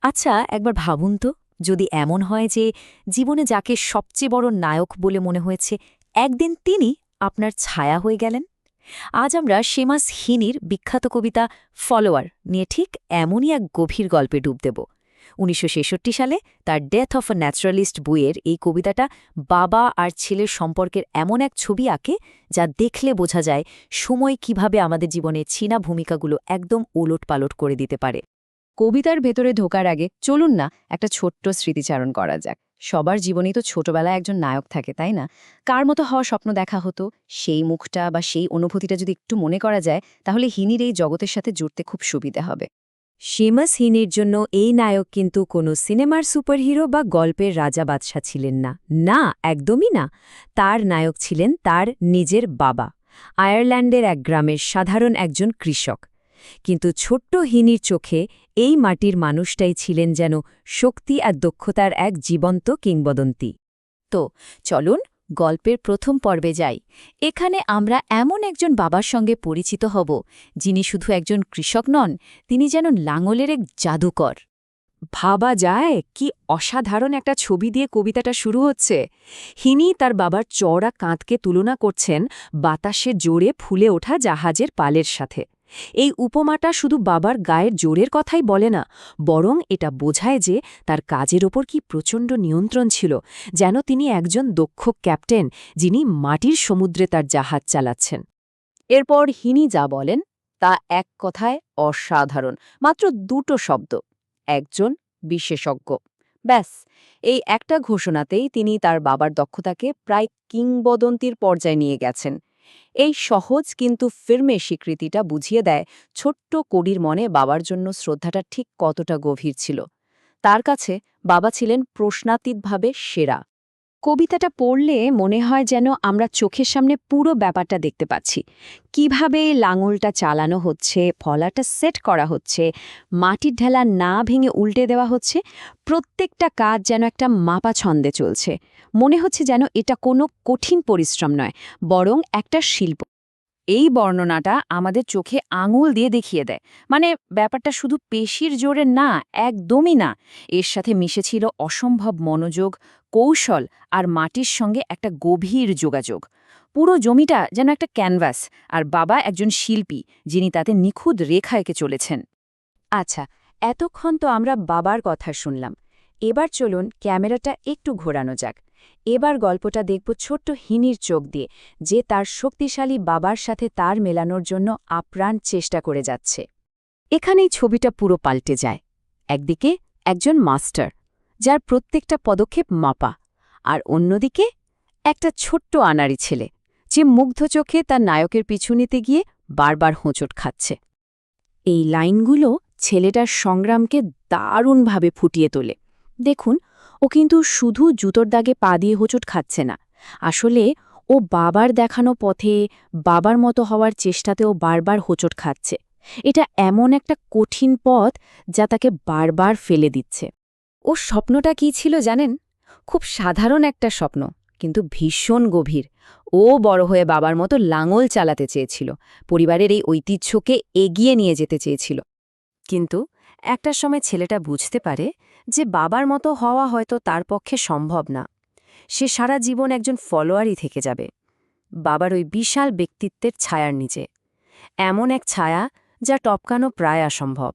আচ্ছা, একবার ভাবুন তো, যদি এমন হয় যে জীবনে যাকে সবচেয়ে বড় নায়ক বলে মনে হয়েছে, একদিন তিনি আপনার ছায়া হয়ে গেলেন। আজ আমরা সেমাস হিনির বিখ্যাত কবিতা ফলোয়ার নিয়ে ঠিক এমনই এক গভীর গল্পে ডুব দেব। ১৯৬৬ সালে তার ডেথ অফ আ ন্যাচারালিস্ট বইয়ের এই কবিতাটা বাবা আর ছেলের সম্পর্কের এমন এক ছবি আঁকে, যা দেখলে বোঝা যায় সময় কিভাবে আমাদের জীবনে চীনা ভূমিকাগুলো একদম ওলটপালট করে দিতে পারে। কবিতার ভেতরে ঢোকার আগে চলুন না একটা ছোট্ট স্মৃতিচারণ করা যাক। সবার জীবনেই তো ছোটবেলায় একজন নায়ক থাকে, তাই না? কার মতো হওয়ার স্বপ্ন দেখা হতো? সেই মুখটা বা সেই অনুভূতিটা যদি একটু মনে করা যায়, তাহলে হিনির এই জগতের সাথে জুড়তে খুব সুবিধা হবে। সেমাস হিনির জন্য এই নায়ক কিন্তু কোনো সিনেমার সুপারহিরো বা গল্পের রাজা বাদশা ছিলেন না। না, একদমই না। তার নায়ক ছিলেন তার নিজের বাবা, আয়ারল্যান্ডের এক গ্রামের সাধারণ একজন কৃষক। কিন্তু ছোট্ট হিনির চোখে এই মাটির মানুষটাই ছিলেন যেন শক্তি আর দক্ষতার এক জীবন্ত কিংবদন্তি। তো চলুন গল্পের প্রথম পর্বে যাই। এখানে আমরা এমন একজন বাবার সঙ্গে পরিচিত হব, যিনি শুধু একজন কৃষক নন, তিনি যেন লাঙলের এক জাদুকর। ভাবা যায় কি অসাধারণ একটা ছবি দিয়ে কবিতাটা শুরু হচ্ছে। হিনি তার বাবার চওড়া কাঁধকে তুলনা করছেন বাতাসে জোরে ফুলে ওঠা জাহাজের পালের সাথে। এই উপমাটা শুধু বাবার গায়ের জোরের কথাই বলে না, বরং এটা বোঝায় যে তার কাজের ওপর কি প্রচণ্ড নিয়ন্ত্রণ ছিল, যেন তিনি একজন দক্ষ ক্যাপ্টেন যিনি মাটির সমুদ্রে তার জাহাজ চালাচ্ছেন। এরপর হিনি যা বলেন তা এক কথায় অসাধারণ, মাত্র দুটো শব্দ: একজন বিশেষজ্ঞ। ব্যাস, এই একটা ঘোষণাতেই তিনি তার বাবার দক্ষতাকে প্রায় কিংবদন্তির পর্যায়ে নিয়ে গেছেন। এই সহজ কিন্তু ফিল্মে স্বীকৃতিটা বুঝিয়ে দেয় ছোট্ট কোডির মনে বাবার জন্য শ্রদ্ধাটা ঠিক কতটা গভীর ছিল। তার কাছে বাবা ছিলেন প্রশ্নাতীতভাবে সেরা। কবিতাটা পড়লে মনে হয় যেন আমরা চোখের সামনে পুরো ব্যাপারটা দেখতে পাচ্ছি। কিভাবে লাঙলটা চালানো হচ্ছে, ফলাটা সেট করা হচ্ছে, মাটির ঢেলা না ভেঙে উল্টে দেওয়া হচ্ছে। প্রত্যেকটা কাজ যেন একটা মাপা ছন্দে চলছে। মনে হচ্ছে যেন এটা কোনো কঠিন পরিশ্রম নয়, বরং একটা শিল্প। এই বর্ণনাটা আমাদের চোখে আঙুল দিয়ে দেখিয়ে দেয়, মানে ব্যাপারটা শুধু পেশির জোরে না, একদমই না। এর সাথে মিশেছিল অসম্ভব মনোযোগ, কৌশল আর মাটির সঙ্গে একটা গভীর যোগাযোগ। পুরো জমিটা যেন একটা ক্যানভাস, আর বাবা একজন শিল্পী যিনি তাতে নিখুঁত রেখা এঁকে চলেছেন। আচ্ছা, এতক্ষণ তো আমরা বাবার কথা শুনলাম। এবার চলুন ক্যামেরাটা একটু ঘোরানো যাক। এবার গল্পটা দেখব ছোট্ট হিনির চোখ দিয়ে, যে তার শক্তিশালী বাবার সাথে তার মেলানোর জন্য আপ্রাণ চেষ্টা করে যাচ্ছে। এখানেই ছবিটা পুরো পাল্টে যায়। একদিকে একজন মাস্টার, যার প্রত্যেকটা পদক্ষেপ মাপা, আর অন্যদিকে একটা ছোট্ট আনাড়ি ছেলে, যে মুগ্ধ চোখে তার নায়কের পিছু নিতে গিয়ে বারবার হোঁচট খাচ্ছে। এই লাইনগুলো ছেলেটার সংগ্রামকে দারুণভাবে ফুটিয়ে তোলে। দেখুন, ও কিন্তু শুধু জুতোর দাগে পা দিয়ে হোঁচট খাচ্ছে না। আসলে ও বাবার দেখানো পথে, বাবার মতো হওয়ার চেষ্টাতেও বারবার হোঁচট খাচ্ছে। এটা এমন একটা কঠিন পথ যা তাকে বারবার ফেলে দিচ্ছে। ওর স্বপ্নটা কী ছিল জানেন? খুব সাধারণ একটা স্বপ্ন, কিন্তু ভীষণ গভীর। ও বড় হয়ে বাবার মতো লাঙল চালাতে চেয়েছিল, পরিবারের এই ঐতিহ্যকে এগিয়ে নিয়ে যেতে চেয়েছিল। কিন্তু একটা সময় ছেলেটা বুঝতে পারে যে বাবার মতো হওয়া হয়তো তার পক্ষে সম্ভব না। সে সারা জীবন একজন ফলোয়ারই থেকে যাবে, বাবার ওই বিশাল ব্যক্তিত্বের ছায়ার নিচে। এমন এক ছায়া যা টপকানো প্রায় অসম্ভব।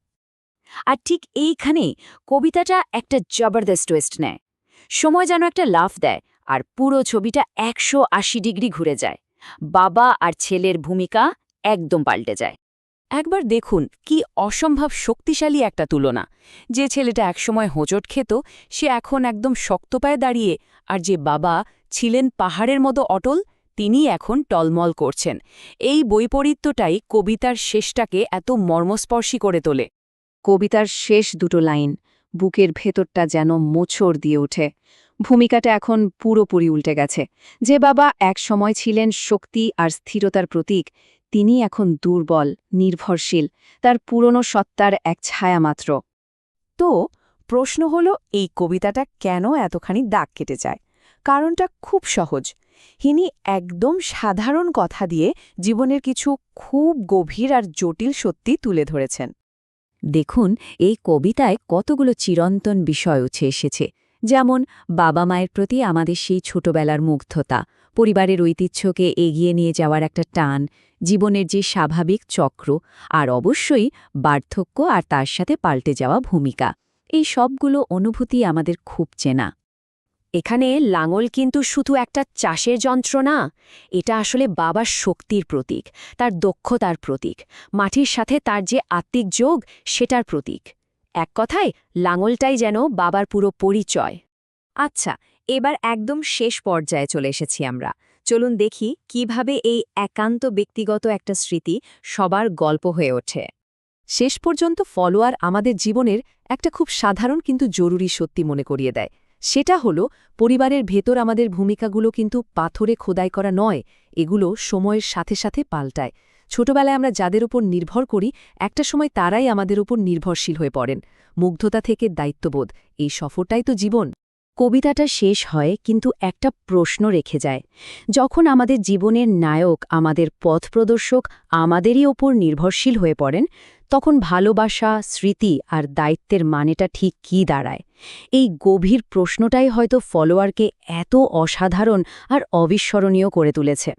আর ঠিক এইখানেই কবিতাটা একটা জবরদস্ত টুইস্ট নেয়। সময় যেন একটা লাফ দেয়, আর পুরো ছবিটা ১৮০ ডিগ্রি ঘুরে যায়। বাবা আর ছেলের ভূমিকা একদম পাল্টে যায়। একবার দেখুন কি অসম্ভব শক্তিশালী একটা তুলনা। যে ছেলেটা একসময় হোঁচট খেত, সে এখন একদম শক্ত পায়ে দাঁড়িয়ে, আর যে বাবা ছিলেন পাহাড়ের মতো অটল, তিনি এখন টলমল করছেন। এই বৈপরীত্যটাই কবিতার শেষটাকে এত মর্মস্পর্শী করে তোলে। কবিতার শেষ দুটো লাইন বুকের ভেতরটা যেন মোচড় দিয়ে ওঠে। ভূমিকাটা এখন পুরোপুরি উল্টে গেছে। যে বাবা এক সময় ছিলেন শক্তি আর স্থিরতার প্রতীক, তিনি এখন দুর্বল, নির্ভরশীল, তার পুরনো সত্তার এক ছায়া মাত্র। তো প্রশ্ন হলো, এই কবিতাটা কেন এতখানি দাগ কেটে যায়? কারণটা খুব সহজ। হিনি একদম সাধারণ কথা দিয়ে জীবনের কিছু খুব গভীর আর জটিল সত্যি তুলে ধরেছেন। দেখুন, এই কবিতায় কতগুলো চিরন্তন বিষয় উঠে এসেছে, যেমন বাবা মায়ের প্রতি আমাদের সেই ছোটবেলার মুগ্ধতা, পরিবারের ঐতিহ্যকে এগিয়ে নিয়ে যাওয়ার একটা টান, জীবনের যে স্বাভাবিক চক্র, আর অবশ্যই বার্ধক্য আর তার সাথে পাল্টে যাওয়া ভূমিকা। এই সবগুলো অনুভূতি আমাদের খুব চেনা। এখানে লাঙল কিন্তু শুধু একটা চাষের যন্ত্র না, এটা আসলে বাবার শক্তির প্রতীক, তার দক্ষতার প্রতীক, মাটির সাথে তার যে আত্মিক যোগ সেটার প্রতীক। এক কথায় লাঙলটাই যেন বাবার পুরো পরিচয়। আচ্ছা, এবার একদম শেষ পর্যায়ে চলে এসেছি আমরা। চলুন দেখি কিভাবে এই একান্ত ব্যক্তিগত একটা স্মৃতি সবার গল্প হয়ে ওঠে। শেষ পর্যন্ত ফলোয়ার আমাদের জীবনের একটা খুব সাধারণ কিন্তু জরুরি সত্যি মনে করিয়ে দেয়। সেটা হলো, পরিবারের ভেতর আমাদের ভূমিকাগুলো কিন্তু পাথরে খোদাই করা নয়, এগুলো সময়ের সাথে সাথে পাল্টায়। ছোটবেলায় আমরা যাদের উপর নির্ভর করি, একটা সময় তারাই আমাদের উপর নির্ভরশীল হয়ে পড়েন। মুগ্ধতা থেকে দায়িত্ববোধ, এই সফরটাই তো জীবন। কবিতাটা শেষ হয় কিন্তু একটা প্রশ্ন রেখে যায়। যখন আমাদের জীবনের নায়ক, আমাদের পথপ্রদর্শক আমাদেরই ওপর নির্ভরশীল হয়ে পড়েন, তখন ভালোবাসা, স্মৃতি আর দায়িত্বের মানেটা ঠিক কী দাঁড়ায়? এই গভীর প্রশ্নটাই হয়তো ফলোয়ারকে এত অসাধারণ আর অবিস্মরণীয় করে তুলেছে।